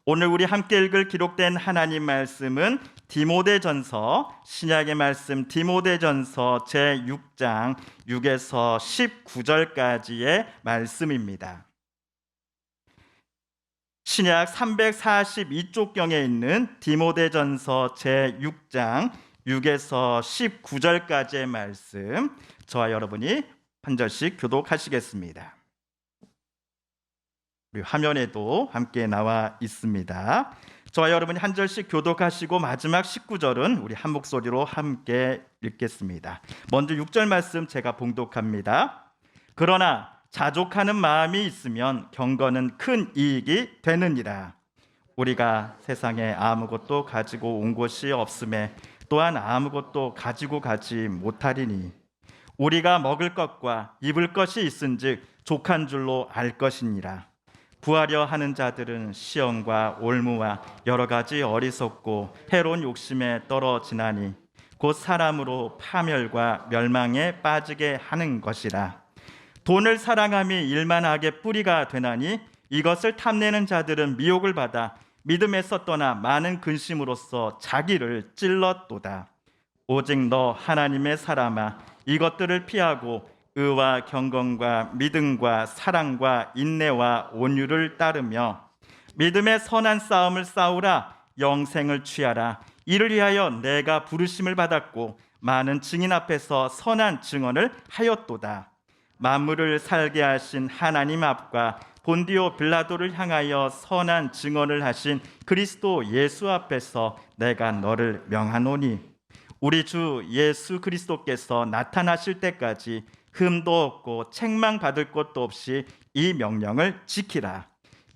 오늘 우리 함께 읽을 기록된 하나님 말씀은 디모데전서, 신약의 말씀 디모데전서 제6장 6에서 19절까지의 말씀입니다. 신약 342쪽경에 있는 디모데전서 제6장 6에서 19절까지의 말씀, 저와 여러분이 한 절씩 교독하시겠습니다. 우리 화면에도 함께 나와 있습니다. 저와 여러분이 한 절씩 교독하시고 마지막 19절은 우리 한 목소리로 함께 읽겠습니다. 먼저 6절 말씀 제가 봉독합니다. 그러나 자족하는 마음이 있으면 경건은 큰 이익이 되느니라. 우리가 세상에 아무것도 가지고 온 것이 없음에 또한 아무것도 가지고 가지 못하리니 우리가 먹을 것과 입을 것이 있은즉 족한 줄로 알 것이니라. 구하려 하는 자들은 시험과 올무와 여러 가지 어리석고 해로운 욕심에 떨어지나니 곧 사람으로 파멸과 멸망에 빠지게 하는 것이라. 돈을 사랑함이 일만하게 뿌리가 되나니 이것을 탐내는 자들은 미혹을 받아 믿음에서 떠나 많은 근심으로써 자기를 찔렀도다. 오직 너 하나님의 사람아, 이것들을 피하고 의와 경건과 믿음과 사랑과 인내와 온유를 따르며 믿음의 선한 싸움을 싸우라. 영생을 취하라. 이를 위하여 내가 부르심을 받았고 많은 증인 앞에서 선한 증언을 하였도다. 만물을 살게 하신 하나님 앞과 본디오 빌라도를 향하여 선한 증언을 하신 그리스도 예수 앞에서 내가 너를 명하노니 우리 주 예수 그리스도께서 나타나실 때까지 흠도 없고 책망받을 것도 없이 이 명령을 지키라.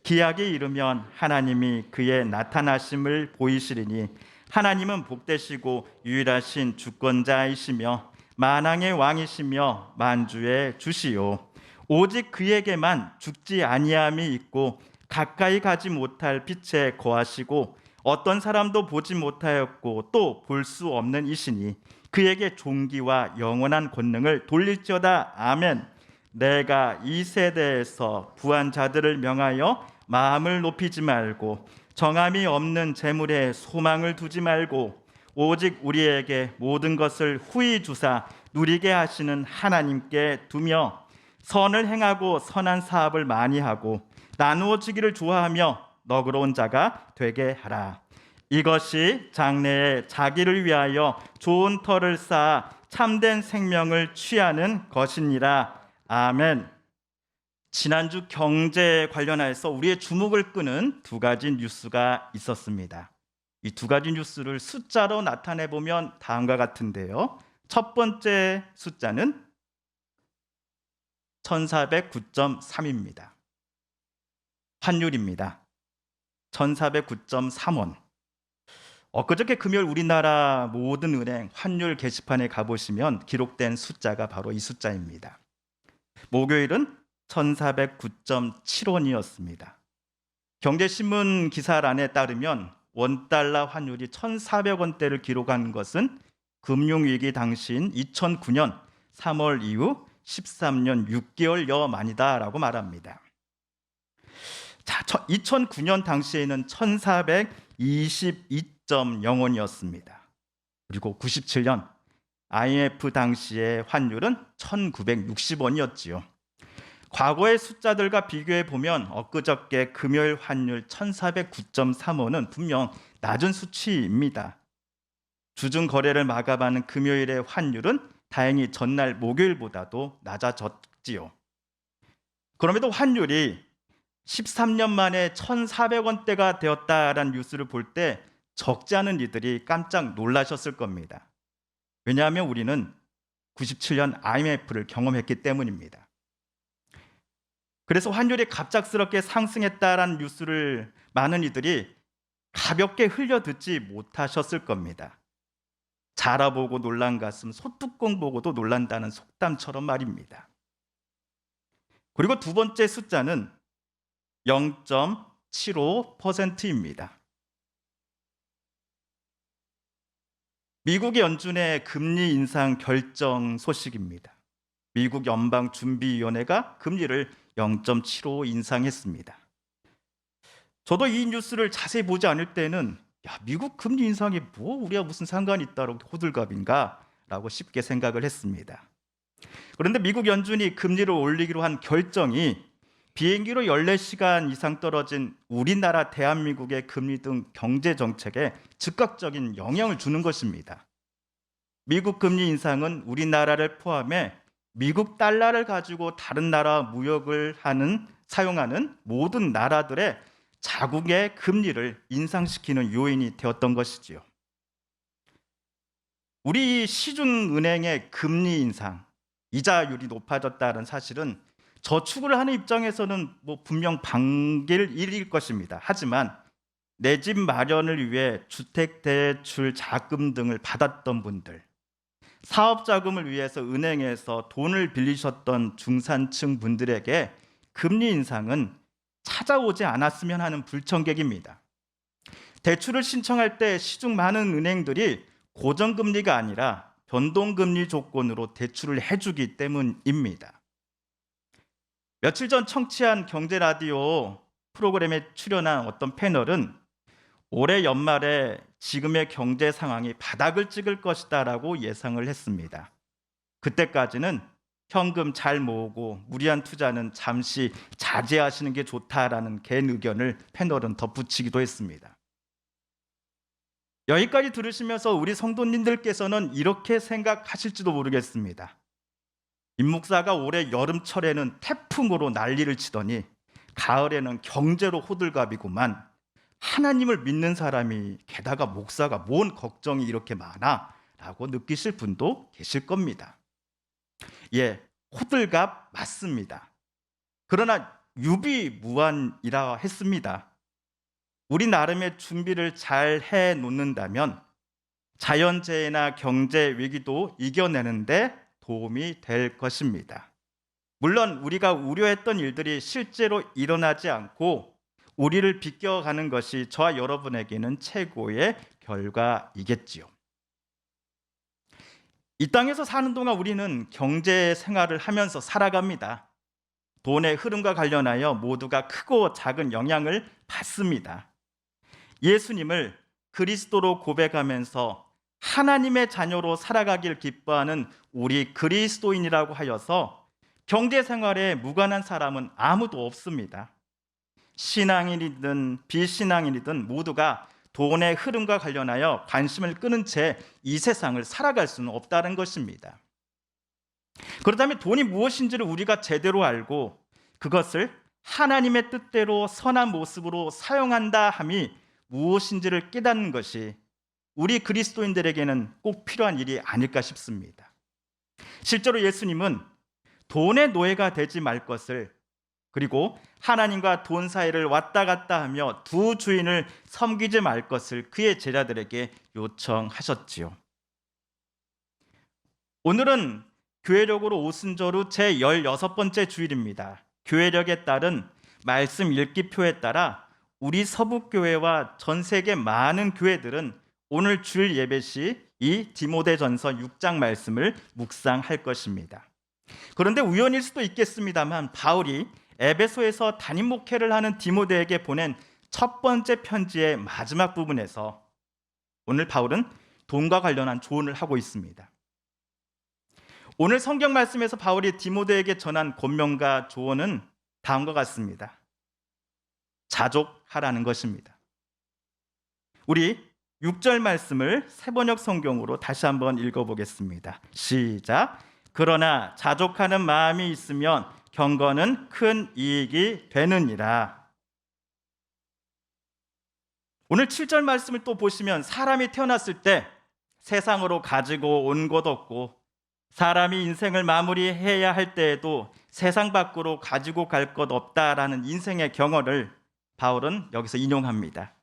기약이 이르면 하나님이 그의 나타나심을 보이시리니 하나님은 복되시고 유일하신 주권자이시며 만왕의 왕이시며 만주의 주시요 오직 그에게만 죽지 아니함이 있고 가까이 가지 못할 빛에 거하시고 어떤 사람도 보지 못하였고 또 볼 수 없는 이시니 그에게 존귀와 영원한 권능을 돌릴지어다. 아멘. 내가 이 세대에서 부한 자들을 명하여 마음을 높이지 말고 정함이 없는 재물에 소망을 두지 말고 오직 우리에게 모든 것을 후히 주사 누리게 하시는 하나님께 두며 선을 행하고 선한 사업을 많이 하고 나누어지기를 좋아하며 너그러운 자가 되게 하라. 이것이 장래에 자기를 위하여 좋은 터를 쌓아 참된 생명을 취하는 것이니라. 아멘. 지난주 경제에 관련해서 우리의 주목을 끄는 두 가지 뉴스가 있었습니다. 이 두 가지 뉴스를 숫자로 나타내 보면 다음과 같은데요. 첫 번째 숫자는 1409.3입니다. 환율입니다. 1409.3원. 엊그저께 금요일 우리나라 모든 은행 환율 게시판에 가보시면 기록된 숫자가 바로 이 숫자입니다. 목요일은 1409.7원이었습니다. 경제신문 기사란에 따르면 원달러 환율이 1,400원대를 기록한 것은 금융위기 당시인 2009년 3월 이후 13년 6개월여 만이다라고 말합니다. 자, 2009년 당시에는 1,422.0원이었습니다. 그리고 97년 IMF 당시의 환율은 1,960원이었지요. 과거의 숫자들과 비교해 보면 엊그저께 금요일 환율 1,409.3원은 분명 낮은 수치입니다. 주중 거래를 마감하는 금요일의 환율은 다행히 전날 목요일보다도 낮아졌지요. 그럼에도 환율이 13년 만에 1,400원대가 되었다라는 뉴스를 볼 때 적지 않은 이들이 깜짝 놀라셨을 겁니다. 왜냐하면 우리는 97년 IMF를 경험했기 때문입니다. 그래서 환율이 갑작스럽게 상승했다라는 뉴스를 많은 이들이 가볍게 흘려 듣지 못하셨을 겁니다. 자라보고 놀란 가슴 소뚜껑 보고도 놀란다는 속담처럼 말입니다. 그리고 두 번째 숫자는 0.75%입니다. 미국 연준의 금리 인상 결정 소식입니다. 미국 연방준비위원회가 금리를 0.75 인상했습니다. 저도 이 뉴스를 자세히 보지 않을 때는 미국 금리 인상이 우리가 무슨 상관이 있다고 호들갑인가 라고 쉽게 생각을 했습니다. 그런데 미국 연준이 금리를 올리기로 한 결정이 비행기로 14시간 이상 떨어진 우리나라 대한민국의 금리 등 경제 정책에 즉각적인 영향을 주는 것입니다. 미국 금리 인상은 우리나라를 포함해 미국 달러를 가지고 다른 나라와 무역을 사용하는 모든 나라들의 자국의 금리를 인상시키는 요인이 되었던 것이지요. 우리 시중은행의 금리 인상, 이자율이 높아졌다는 사실은 저축을 하는 입장에서는 분명 반길 일일 것입니다. 하지만 내 집 마련을 위해 주택대출 자금 등을 받았던 분들, 사업 자금을 위해서 은행에서 돈을 빌리셨던 중산층 분들에게 금리 인상은 찾아오지 않았으면 하는 불청객입니다. 대출을 신청할 때 시중 많은 은행들이 고정금리가 아니라 변동금리 조건으로 대출을 해주기 때문입니다. 며칠 전 청취한 경제라디오 프로그램에 출연한 어떤 패널은 올해 연말에 지금의 경제 상황이 바닥을 찍을 것이다라고 예상을 했습니다. 그때까지는 현금 잘 모으고 무리한 투자는 잠시 자제하시는 게 좋다라는 개인 의견을 패널은 덧붙이기도 했습니다. 여기까지 들으시면서 우리 성도님들께서는 이렇게 생각하실지도 모르겠습니다. 임 목사가 올해 여름철에는 태풍으로 난리를 치더니 가을에는 경제로 호들갑이구만. 하나님을 믿는 사람이 게다가 목사가 뭔 걱정이 이렇게 많아? 라고 느끼실 분도 계실 겁니다. 호들갑 맞습니다. 그러나 유비무환이라 했습니다. 우리 나름의 준비를 잘 해놓는다면 자연재해나 경제 위기도 이겨내는데 도움이 될 것입니다. 물론 우리가 우려했던 일들이 실제로 일어나지 않고 우리를 비껴가는 것이 저와 여러분에게는 최고의 결과이겠지요. 이 땅에서 사는 동안 우리는 경제 생활을 하면서 살아갑니다. 돈의 흐름과 관련하여 모두가 크고 작은 영향을 받습니다. 예수님을 그리스도로 고백하면서 하나님의 자녀로 살아가길 기뻐하는 우리 그리스도인이라고 하여서 경제 생활에 무관한 사람은 아무도 없습니다. 신앙인이든 비신앙인이든 모두가 돈의 흐름과 관련하여 관심을 끄는 채 이 세상을 살아갈 수는 없다는 것입니다. 그렇다면 돈이 무엇인지를 우리가 제대로 알고 그것을 하나님의 뜻대로 선한 모습으로 사용한다 함이 무엇인지를 깨닫는 것이 우리 그리스도인들에게는 꼭 필요한 일이 아닐까 싶습니다. 실제로 예수님은 돈의 노예가 되지 말 것을, 그리고 하나님과 돈 사이를 왔다 갔다 하며 두 주인을 섬기지 말 것을 그의 제자들에게 요청하셨지요. 오늘은 교회력으로 오순절 후 제16번째 주일입니다. 교회력에 따른 말씀 읽기표에 따라 우리 서북교회와 전 세계 많은 교회들은 오늘 주일 예배 시 이 디모데전서 6장 말씀을 묵상할 것입니다. 그런데 우연일 수도 있겠습니다만 바울이 에베소에서 담임 목회를 하는 디모데에게 보낸 첫 번째 편지의 마지막 부분에서 오늘 바울은 돈과 관련한 조언을 하고 있습니다. 오늘 성경 말씀에서 바울이 디모데에게 전한 권면과 조언은 다음과 같습니다. 자족하라는 것입니다. 우리 6절 말씀을 새번역 성경으로 다시 한번 읽어보겠습니다. 시작. 그러나 자족하는 마음이 있으면 경건은 큰 이익이 되느니라. 오늘 7절 말씀을 또 보시면 사람이 태어났을 때 세상으로 가지고 온 것 없고 사람이 인생을 마무리해야 할 때에도 세상 밖으로 가지고 갈 것 없다라는 인생의 경험을 바울은 여기서 인용합니다.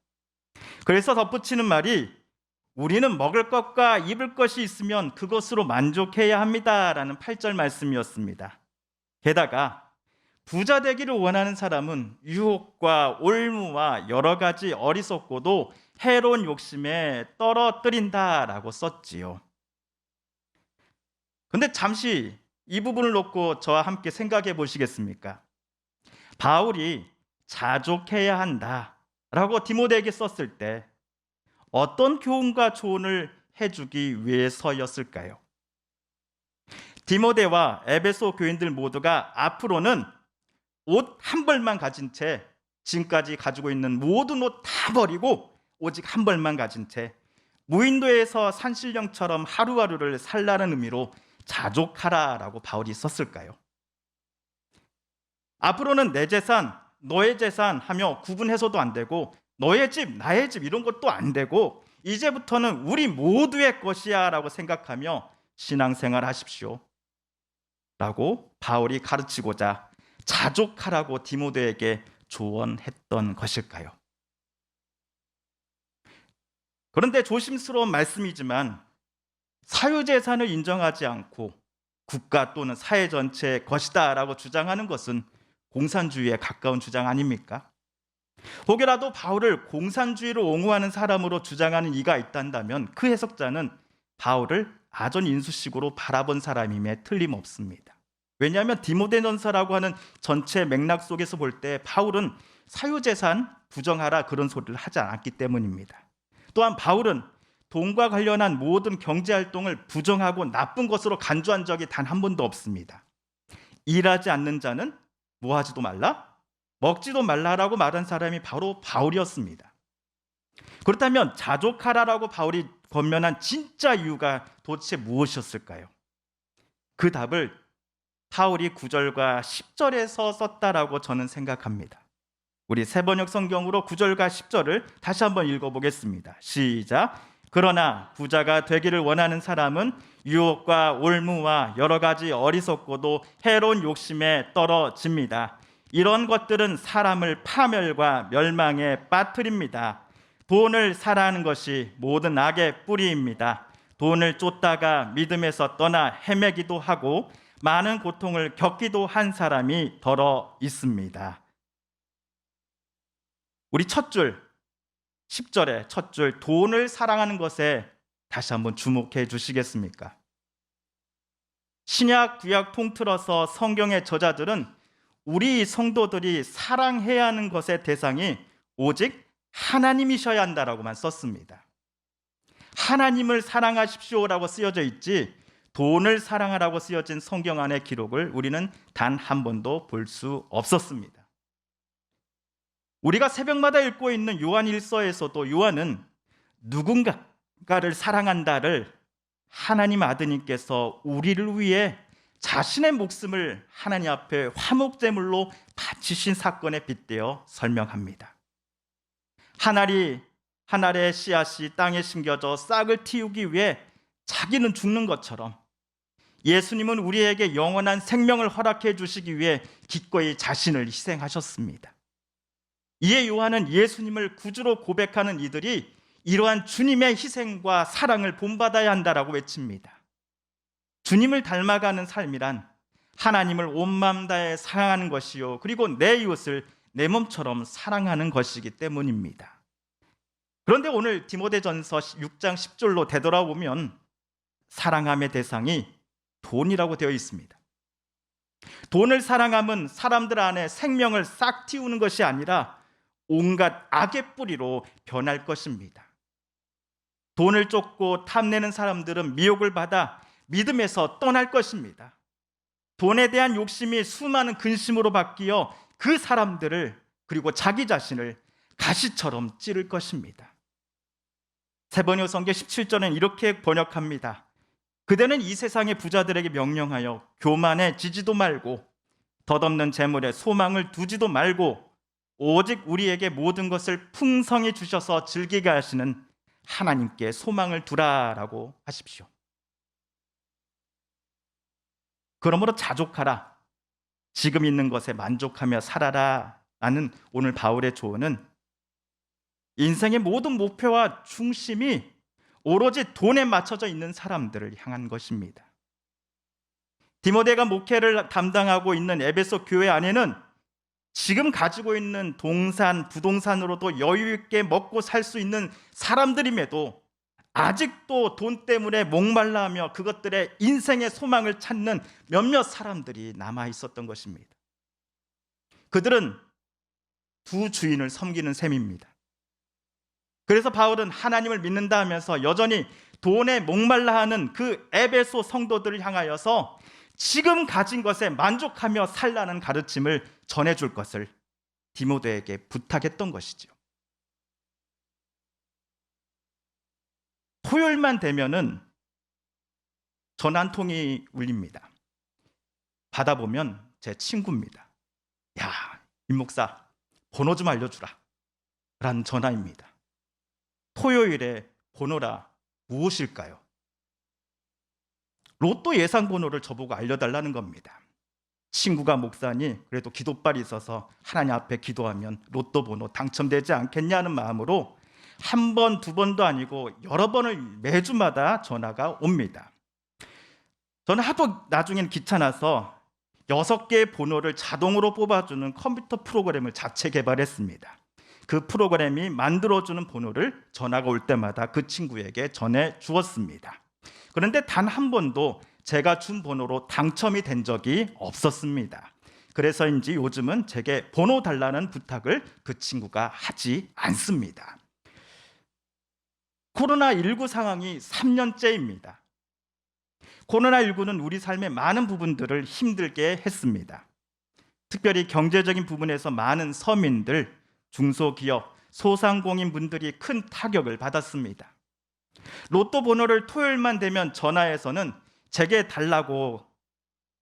그래서 덧붙이는 말이 우리는 먹을 것과 입을 것이 있으면 그것으로 만족해야 합니다라는 8절 말씀이었습니다. 게다가 부자 되기를 원하는 사람은 유혹과 올무와 여러 가지 어리석고도 해로운 욕심에 떨어뜨린다라고 썼지요. 근데 잠시 이 부분을 놓고 저와 함께 생각해 보시겠습니까? 바울이 자족해야 한다, 라고 디모데에게 썼을 때 어떤 교훈과 조언을 해주기 위해서였을까요? 디모데와 에베소 교인들 모두가 앞으로는 옷 한 벌만 가진 채, 지금까지 가지고 있는 모든 옷 다 버리고 오직 한 벌만 가진 채 무인도에서 산신령처럼 하루하루를 살라는 의미로 자족하라라고 바울이 썼을까요? 앞으로는 내 재산, 너의 재산 하며 구분해서도 안 되고, 너의 집, 나의 집 이런 것도 안 되고, 이제부터는 우리 모두의 것이야 라고 생각하며 신앙생활 하십시오 라고 바울이 가르치고자 자족하라고 디모데에게 조언했던 것일까요? 그런데 조심스러운 말씀이지만 사유재산을 인정하지 않고 국가 또는 사회 전체의 것이다 라고 주장하는 것은 공산주의에 가까운 주장 아닙니까? 혹여라도 바울을 공산주의를 옹호하는 사람으로 주장하는 이가 있단다면 그 해석자는 바울을 아전인수식으로 바라본 사람임에 틀림없습니다. 왜냐하면 디모데전서라고 하는 전체 맥락 속에서 볼 때 바울은 사유재산 부정하라 그런 소리를 하지 않았기 때문입니다. 또한 바울은 돈과 관련한 모든 경제활동을 부정하고 나쁜 것으로 간주한 적이 단 한 번도 없습니다. 일하지 않는 자는 뭐 하지도 말라? 먹지도 말라라고 말한 사람이 바로 바울이었습니다. 그렇다면 자족하라라고 바울이 권면한 진짜 이유가 도대체 무엇이었을까요? 그 답을 바울이 9절과 10절에서 썼다라고 저는 생각합니다. 우리 새번역 성경으로 9절과 10절을 다시 한번 읽어보겠습니다. 시작. 그러나 부자가 되기를 원하는 사람은 유혹과 올무와 여러 가지 어리석고도 해로운 욕심에 떨어집니다. 이런 것들은 사람을 파멸과 멸망에 빠뜨립니다. 돈을 사랑하는 것이 모든 악의 뿌리입니다. 돈을 쫓다가 믿음에서 떠나 헤매기도 하고 많은 고통을 겪기도 한 사람이 더러 있습니다. 우리 첫 줄 10절의 첫 줄 돈을 사랑하는 것에 다시 한번 주목해 주시겠습니까? 신약 구약 통틀어서 성경의 저자들은 우리 성도들이 사랑해야 하는 것의 대상이 오직 하나님이셔야 한다라고만 썼습니다. 하나님을 사랑하십시오라고 쓰여져 있지 돈을 사랑하라고 쓰여진 성경 안의 기록을 우리는 단 한 번도 볼 수 없었습니다. 우리가 새벽마다 읽고 있는 요한 1서에서도 요한은 누군가를 사랑한다를 하나님 아드님께서 우리를 위해 자신의 목숨을 하나님 앞에 화목제물로 바치신 사건에 빗대어 설명합니다. 한 알의 씨앗이 땅에 심겨져 싹을 틔우기 위해 자기는 죽는 것처럼 예수님은 우리에게 영원한 생명을 허락해 주시기 위해 기꺼이 자신을 희생하셨습니다. 이에 요한은 예수님을 구주로 고백하는 이들이 이러한 주님의 희생과 사랑을 본받아야 한다라고 외칩니다. 주님을 닮아가는 삶이란 하나님을 온 마음 다해 사랑하는 것이요, 그리고 내 이웃을 내 몸처럼 사랑하는 것이기 때문입니다. 그런데 오늘 디모데전서 6장 10절로 되돌아보면 사랑함의 대상이 돈이라고 되어 있습니다. 돈을 사랑함은 사람들 안에 생명을 싹 틔우는 것이 아니라 온갖 악의 뿌리로 변할 것입니다. 돈을 쫓고 탐내는 사람들은 미혹을 받아 믿음에서 떠날 것입니다. 돈에 대한 욕심이 수많은 근심으로 바뀌어 그 사람들을 그리고 자기 자신을 가시처럼 찌를 것입니다. 새번역 성경 17절은 이렇게 번역합니다. 그대는 이 세상의 부자들에게 명령하여 교만해지지도 말고 덧없는 재물에 소망을 두지도 말고 오직 우리에게 모든 것을 풍성히 주셔서 즐기게 하시는 하나님께 소망을 두라라고 하십시오. 그러므로 자족하라, 지금 있는 것에 만족하며 살아라 라는 오늘 바울의 조언은 인생의 모든 목표와 중심이 오로지 돈에 맞춰져 있는 사람들을 향한 것입니다. 디모데가 목회를 담당하고 있는 에베소 교회 안에는 지금 가지고 있는 동산, 부동산으로도 여유 있게 먹고 살 수 있는 사람들임에도 아직도 돈 때문에 목말라하며 그것들의 인생의 소망을 찾는 몇몇 사람들이 남아 있었던 것입니다. 그들은 두 주인을 섬기는 셈입니다. 그래서 바울은 하나님을 믿는다 하면서 여전히 돈에 목말라 하는 그 에베소 성도들을 향하여서 지금 가진 것에 만족하며 살라는 가르침을 전해줄 것을 디모데에게 부탁했던 것이죠. 토요일만 되면은 전화 한 통이 울립니다. 받아보면 제 친구입니다. 야, 임 목사, 번호 좀 알려주라 라는 전화입니다. 토요일에 번호라 무엇일까요? 로또 예상 번호를 저보고 알려달라는 겁니다. 친구가 목사니 그래도 기도발이 있어서 하나님 앞에 기도하면 로또 번호 당첨되지 않겠냐는 마음으로 한 번, 두 번도 아니고 여러 번을 매주마다 전화가 옵니다. 저는 하도 나중엔 귀찮아서 6개의 번호를 자동으로 뽑아주는 컴퓨터 프로그램을 자체 개발했습니다. 그 프로그램이 만들어주는 번호를 전화가 올 때마다 그 친구에게 전해 주었습니다. 그런데 단 한 번도 제가 준 번호로 당첨이 된 적이 없었습니다. 그래서인지 요즘은 제게 번호 달라는 부탁을 그 친구가 하지 않습니다. 코로나19 상황이 3년째입니다. 코로나19는 우리 삶의 많은 부분들을 힘들게 했습니다. 특별히 경제적인 부분에서 많은 서민들, 중소기업, 소상공인분들이 큰 타격을 받았습니다. 로또 번호를 토요일만 되면 전화해서는 제게 달라고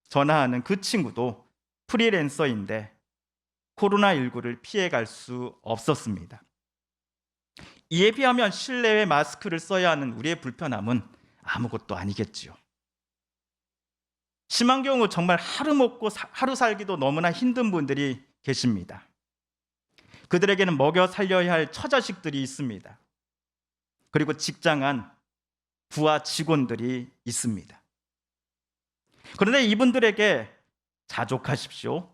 전화하는 그 친구도 프리랜서인데 코로나19를 피해갈 수 없었습니다. 이에 비하면 실내외 마스크를 써야 하는 우리의 불편함은 아무것도 아니겠지요. 심한 경우 정말 하루 먹고 하루 살기도 너무나 힘든 분들이 계십니다. 그들에게는 먹여 살려야 할 처자식들이 있습니다. 그리고 직장 안 부하 직원들이 있습니다. 그런데 이분들에게 자족하십시오,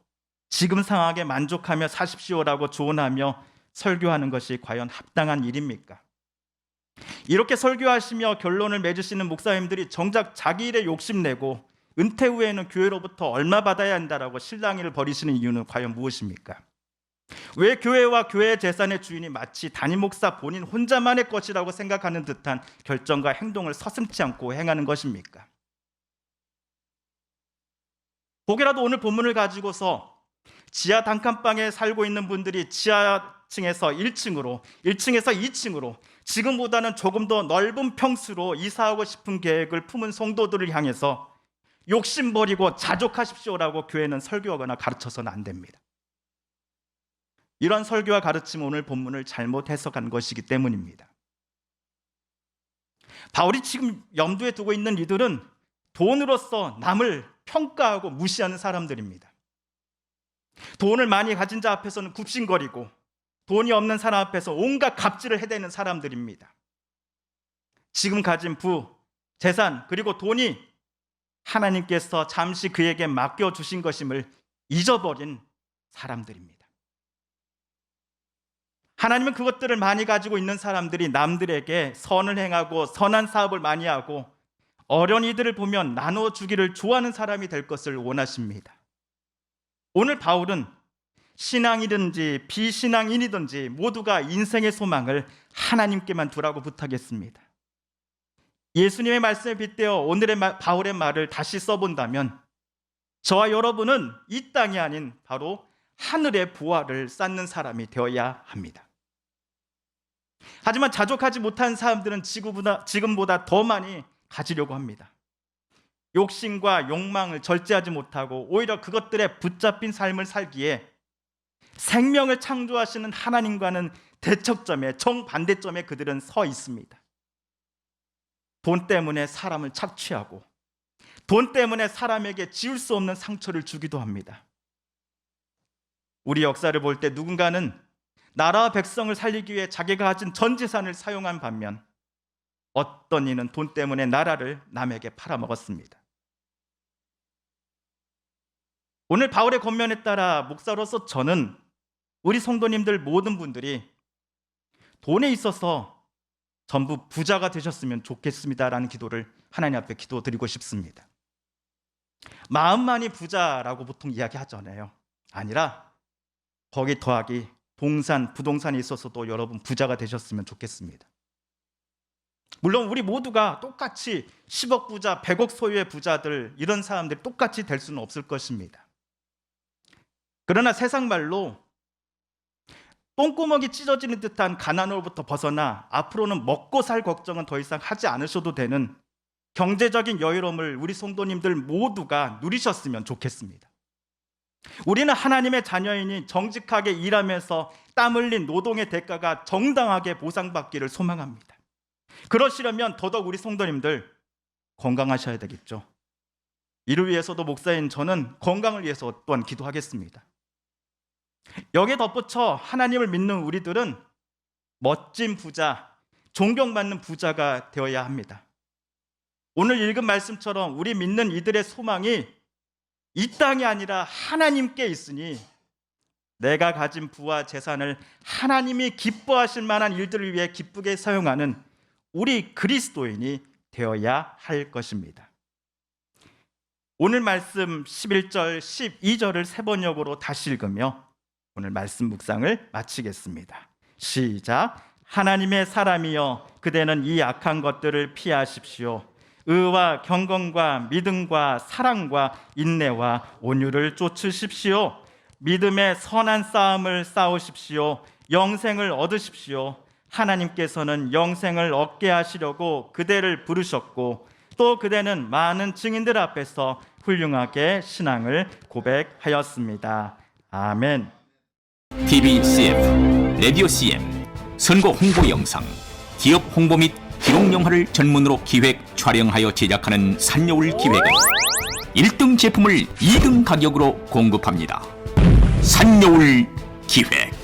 지금 상황에 만족하며 사십시오라고 조언하며 설교하는 것이 과연 합당한 일입니까? 이렇게 설교하시며 결론을 맺으시는 목사님들이 정작 자기 일에 욕심내고 은퇴 후에는 교회로부터 얼마 받아야 한다라고 실랑이를 벌이시는 이유는 과연 무엇입니까? 왜 교회와 교회의 재산의 주인이 마치 담임 목사 본인 혼자만의 것이라고 생각하는 듯한 결정과 행동을 서슴지 않고 행하는 것입니까? 혹여라도 오늘 본문을 가지고서 지하 단칸방에 살고 있는 분들이 지하층에서 1층으로, 1층에서 2층으로 지금보다는 조금 더 넓은 평수로 이사하고 싶은 계획을 품은 성도들을 향해서 욕심 버리고 자족하십시오라고 교회는 설교하거나 가르쳐서는 안 됩니다. 이런 설교와 가르침은 오늘 본문을 잘못 해석한 것이기 때문입니다. 바울이 지금 염두에 두고 있는 이들은 돈으로서 남을 평가하고 무시하는 사람들입니다. 돈을 많이 가진 자 앞에서는 굽신거리고 돈이 없는 사람 앞에서 온갖 갑질을 해대는 사람들입니다. 지금 가진 부, 재산, 그리고 돈이 하나님께서 잠시 그에게 맡겨주신 것임을 잊어버린 사람들입니다. 하나님은 그것들을 많이 가지고 있는 사람들이 남들에게 선을 행하고 선한 사업을 많이 하고 어려운 이들을 보면 나눠주기를 좋아하는 사람이 될 것을 원하십니다. 오늘 바울은 신앙이든지 비신앙인이든지 모두가 인생의 소망을 하나님께만 두라고 부탁했습니다. 예수님의 말씀에 빗대어 오늘의 바울의 말을 다시 써본다면 저와 여러분은 이 땅이 아닌 바로 하늘의 보화를 쌓는 사람이 되어야 합니다. 하지만 자족하지 못한 사람들은 지금보다 더 많이 가지려고 합니다. 욕심과 욕망을 절제하지 못하고 오히려 그것들에 붙잡힌 삶을 살기에 생명을 창조하시는 하나님과는 대척점에, 정반대점에 그들은 서 있습니다. 돈 때문에 사람을 착취하고 돈 때문에 사람에게 지울 수 없는 상처를 주기도 합니다. 우리 역사를 볼 때 누군가는 나라와 백성을 살리기 위해 자기가 가진 전 재산을 사용한 반면 어떤 이는 돈 때문에 나라를 남에게 팔아먹었습니다. 오늘 바울의 권면에 따라 목사로서 저는 우리 성도님들 모든 분들이 돈에 있어서 전부 부자가 되셨으면 좋겠습니다라는 기도를 하나님 앞에 기도드리고 싶습니다. 마음만이 부자라고 보통 이야기하잖아요. 아니라 거기 더하기 동산, 부동산에 있어서도 여러분 부자가 되셨으면 좋겠습니다. 물론 우리 모두가 똑같이 10억 부자, 100억 소유의 부자들, 이런 사람들이 똑같이 될 수는 없을 것입니다. 그러나 세상 말로 똥구멍이 찢어지는 듯한 가난으로부터 벗어나 앞으로는 먹고 살 걱정은 더 이상 하지 않으셔도 되는 경제적인 여유로움을 우리 성도님들 모두가 누리셨으면 좋겠습니다. 우리는 하나님의 자녀이니 정직하게 일하면서 땀 흘린 노동의 대가가 정당하게 보상받기를 소망합니다. 그러시려면 더더욱 우리 성도님들 건강하셔야 되겠죠. 이를 위해서도 목사인 저는 건강을 위해서 또한 기도하겠습니다. 여기에 덧붙여 하나님을 믿는 우리들은 멋진 부자, 존경받는 부자가 되어야 합니다. 오늘 읽은 말씀처럼 우리 믿는 이들의 소망이 이 땅이 아니라 하나님께 있으니 내가 가진 부와 재산을 하나님이 기뻐하실 만한 일들을 위해 기쁘게 사용하는 우리 그리스도인이 되어야 할 것입니다. 오늘 말씀 11절, 12절을 세 번역으로 다시 읽으며 오늘 말씀 묵상을 마치겠습니다. 시작. 하나님의 사람이여, 그대는 이 악한 것들을 피하십시오. 의와 경건과 믿음과 사랑과 인내와 온유를 쫓으십시오. 믿음의 선한 싸움을 싸우십시오. 영생을 얻으십시오. 하나님께서는 영생을 얻게 하시려고 그대를 부르셨고 또 그대는 많은 증인들 앞에서 훌륭하게 신앙을 고백하였습니다. 아멘. TV CF, 라디오 CM, 선거 홍보 영상, 기업 홍보 및 기록 영화를 전문으로 기획, 촬영하여 제작하는 산여울 기획은 1등 제품을 2등 가격으로 공급합니다. 산여울 기획.